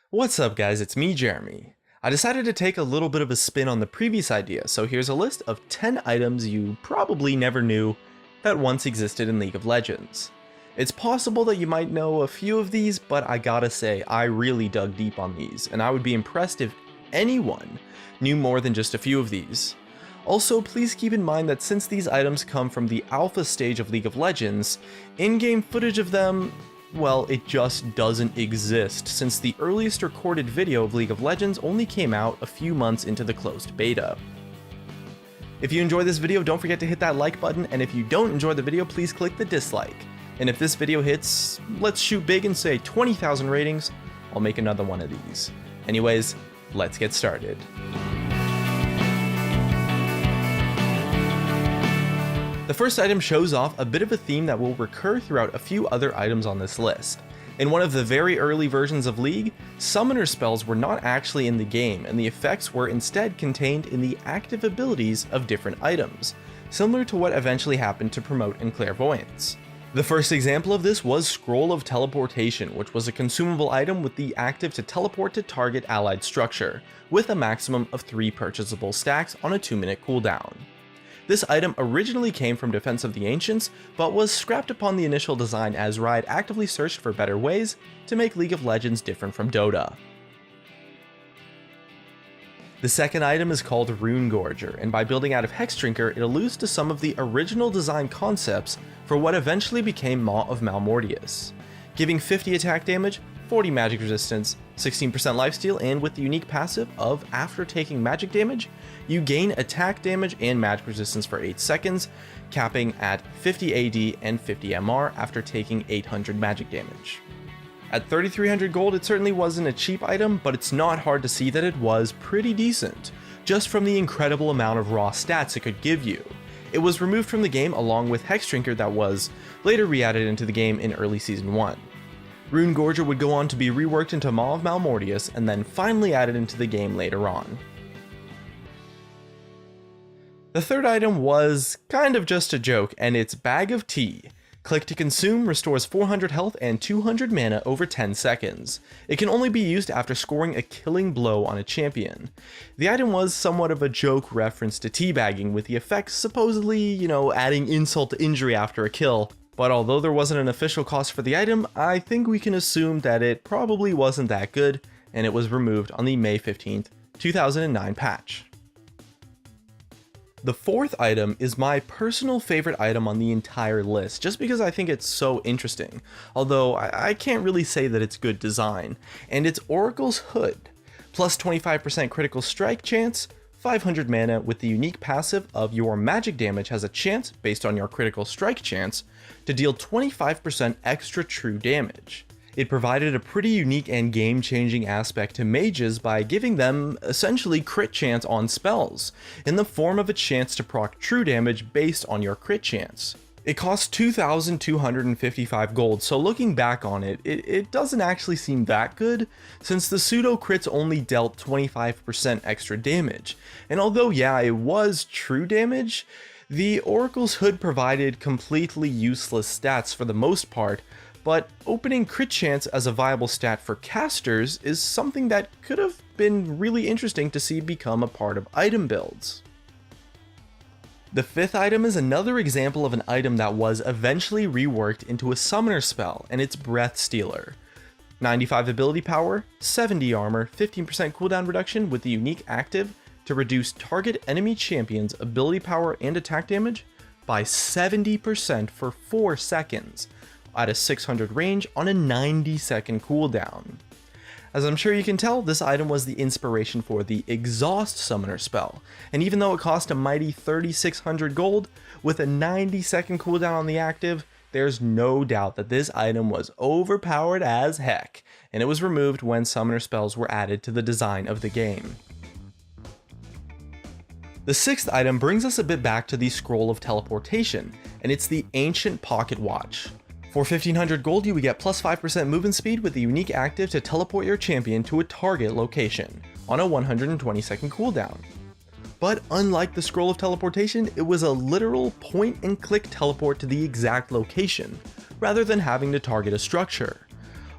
What's up guys, it's me Jeremy. I decided to take a little bit of a spin on the previous idea, so here's a list of 10 items you probably never knew that once existed in League of Legends. It's possible that you might know a few of these, but I gotta say, I really dug deep on these, and I would be impressed if anyone knew more than just a few of these. Also, please keep in mind that since these items come from the alpha stage of League of Legends, in-game footage of them, well, it just doesn't exist, since the earliest recorded video of League of Legends only came out a few months into the closed beta. If you enjoyed this video, don't forget to hit that like button, and if you don't enjoy the video, please click the dislike. And if this video hits, let's shoot big and say 20,000 ratings, I'll make another one of these. Anyways, let's get started. The first item shows off a bit of a theme that will recur throughout a few other items on this list. In one of the very early versions of League, summoner spells were not actually in the game, and the effects were instead contained in the active abilities of different items, similar to what eventually happened to Promote and Clairvoyance. The first example of this was Scroll of Teleportation, which was a consumable item with the active to teleport to target allied structure, with a maximum of 3 purchasable stacks on a 2-minute cooldown. This item originally came from Defense of the Ancients, but was scrapped upon the initial design as Riot actively searched for better ways to make League of Legends different from Dota. The second item is called Rune Gorger, and by building out of Hexdrinker, it alludes to some of the original design concepts for what eventually became Maw of Malmortius, giving 50 attack damage, 40 magic resistance, 16% lifesteal, and with the unique passive of after taking magic damage, you gain attack damage and magic resistance for 8 seconds, capping at 50 AD and 50 MR after taking 800 magic damage. At 3,300 gold, it certainly wasn't a cheap item, but it's not hard to see that it was pretty decent, just from the incredible amount of raw stats it could give you. It was removed from the game along with Hexdrinker that was later re-added into the game in early Season 1. Rune Gorger would go on to be reworked into Maw of Malmortius and then finally added into the game later on. The third item was kind of just a joke, and it's Bag of Tea. Click to consume, restores 400 health and 200 mana over 10 seconds. It can only be used after scoring a killing blow on a champion. The item was somewhat of a joke reference to teabagging, with the effects supposedly, adding insult to injury after a kill. But although there wasn't an official cost for the item, I think we can assume that it probably wasn't that good, and it was removed on the May 15th, 2009 patch. The fourth item is my personal favorite item on the entire list, just because I think it's so interesting, although I can't really say that it's good design, and it's Oracle's Hood. Plus 25% critical strike chance, 500 mana with the unique passive of your magic damage has a chance, based on your critical strike chance, to deal 25% extra true damage. It provided a pretty unique and game-changing aspect to mages by giving them essentially crit chance on spells, in the form of a chance to proc true damage based on your crit chance. It costs 2,255 gold, so looking back on it, it doesn't actually seem that good, since the pseudo crits only dealt 25% extra damage. And although yeah, it was true damage, the Oracle's Hood provided completely useless stats for the most part, but opening crit chance as a viable stat for casters is something that could have been really interesting to see become a part of item builds. The fifth item is another example of an item that was eventually reworked into a summoner spell, and it's Breath Stealer. 95 ability power, 70 armor, 15% cooldown reduction with the unique active to reduce target enemy champion's ability power and attack damage by 70% for 4 seconds, at a 600 range on a 90-second cooldown. As I'm sure you can tell, this item was the inspiration for the Exhaust Summoner spell, and even though it cost a mighty 3,600 gold, with a 90-second cooldown on the active, there's no doubt that this item was overpowered as heck, and it was removed when summoner spells were added to the design of the game. The sixth item brings us a bit back to the Scroll of Teleportation, and it's the Ancient Pocket Watch. For 1,500 gold, you would get plus 5% movement speed with the unique active to teleport your champion to a target location, on a 120-second cooldown. But unlike the Scroll of Teleportation, it was a literal point-and-click teleport to the exact location, rather than having to target a structure.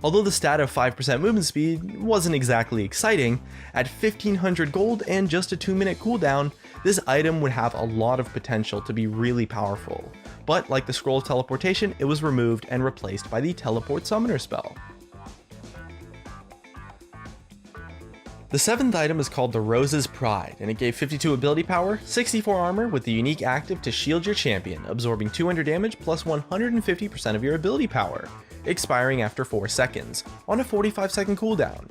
Although the stat of 5% movement speed wasn't exactly exciting, at 1500 gold and just a 2-minute cooldown, this item would have a lot of potential to be really powerful. But like the Scroll of Teleportation, it was removed and replaced by the Teleport Summoner spell. The 7th item is called the Rose's Pride, and it gave 52 ability power, 64 armor with the unique active to shield your champion, absorbing 200 damage plus 150% of your ability power, expiring after 4 seconds, on a 45-second cooldown.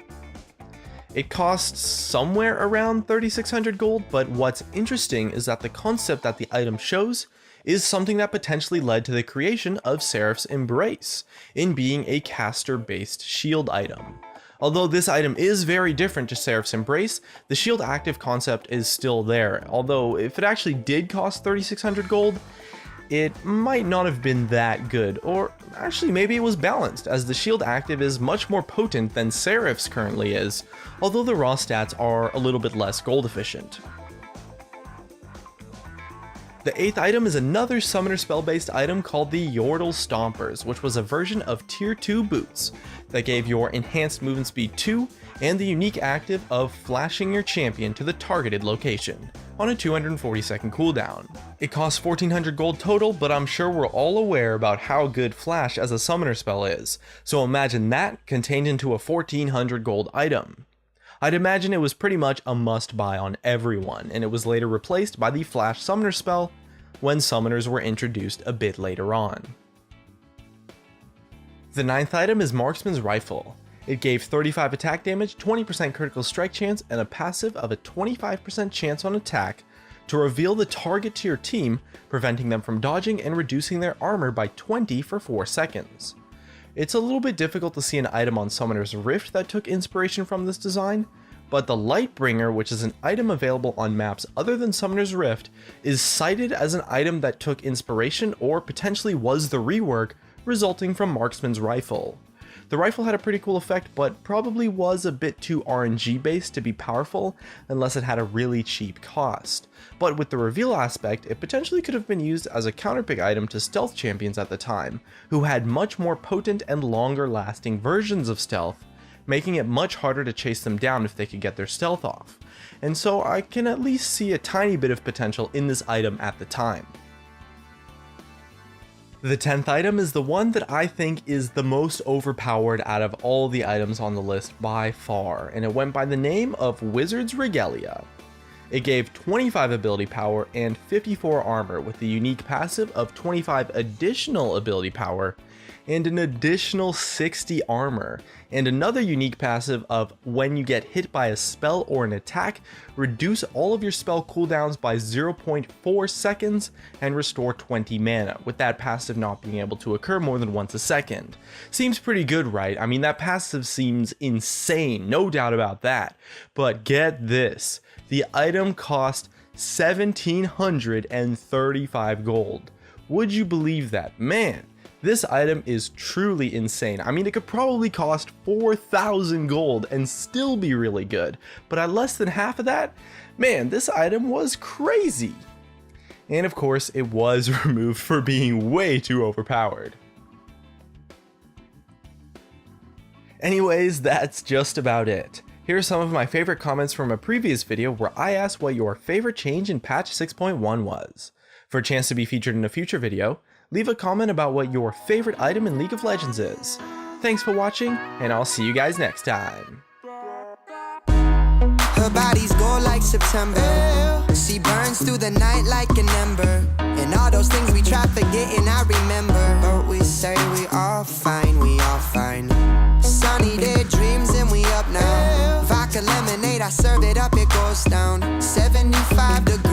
It costs somewhere around 3600 gold, but what's interesting is that the concept that the item shows is something that potentially led to the creation of Seraph's Embrace, in being a caster-based shield item. Although this item is very different to Seraph's Embrace, the shield active concept is still there, although if it actually did cost 3600 gold, it might not have been that good, or actually maybe it was balanced, as the shield active is much more potent than Seraph's currently is, although the raw stats are a little bit less gold efficient. The 8th item is another summoner spell based item called the Yordle Stompers, which was a version of tier 2 boots that gave your enhanced movement speed 2 and the unique active of flashing your champion to the targeted location on a 240-second cooldown. It costs 1400 gold total, but I'm sure we're all aware about how good flash as a summoner spell is, so imagine that contained into a 1400 gold item. I'd imagine it was pretty much a must buy on everyone, and it was later replaced by the Flash Summoner spell when summoners were introduced a bit later on. The 9th item is Marksman's Rifle. It gave 35 attack damage, 20% critical strike chance, and a passive of a 25% chance on attack to reveal the target to your team, preventing them from dodging and reducing their armor by 20 for 4 seconds. It's a little bit difficult to see an item on Summoner's Rift that took inspiration from this design, but the Lightbringer, which is an item available on maps other than Summoner's Rift, is cited as an item that took inspiration or potentially was the rework resulting from Marksman's Rifle. The rifle had a pretty cool effect, but probably was a bit too RNG based to be powerful unless it had a really cheap cost. But with the reveal aspect, it potentially could have been used as a counterpick item to stealth champions at the time, who had much more potent and longer lasting versions of stealth, making it much harder to chase them down if they could get their stealth off. And so I can at least see a tiny bit of potential in this item at the time. The 10th item is the one that I think is the most overpowered out of all the items on the list by far, and it went by the name of Wizard's Regalia. It gave 25 ability power and 54 armor with the unique passive of 25 additional ability power and an additional 60 armor, and another unique passive of when you get hit by a spell or an attack, reduce all of your spell cooldowns by 0.4 seconds and restore 20 mana, with that passive not being able to occur more than once a second. Seems pretty good, right? I mean, that passive seems insane, no doubt about that. But get this, the item cost 1735 gold. Would you believe that? Man, this item is truly insane. I mean, it could probably cost 4,000 gold and still be really good, but at less than half of that, man, this item was crazy. And of course, it was removed for being way too overpowered. Anyways, that's just about it. Here are some of my favorite comments from a previous video where I asked what your favorite change in patch 6.1 was. For a chance to be featured in a future video, leave a comment about what your favorite item in League of Legends is. Thanks for watching, and I'll see you guys next time. Her body's gold like September. She burns through the night like an ember. And all those things we try forgetting, I remember. But we say we all fine, we all fine. Sunny day dreams and we up now. Vodka lemonade, I serve it up, it goes down. 75 degrees.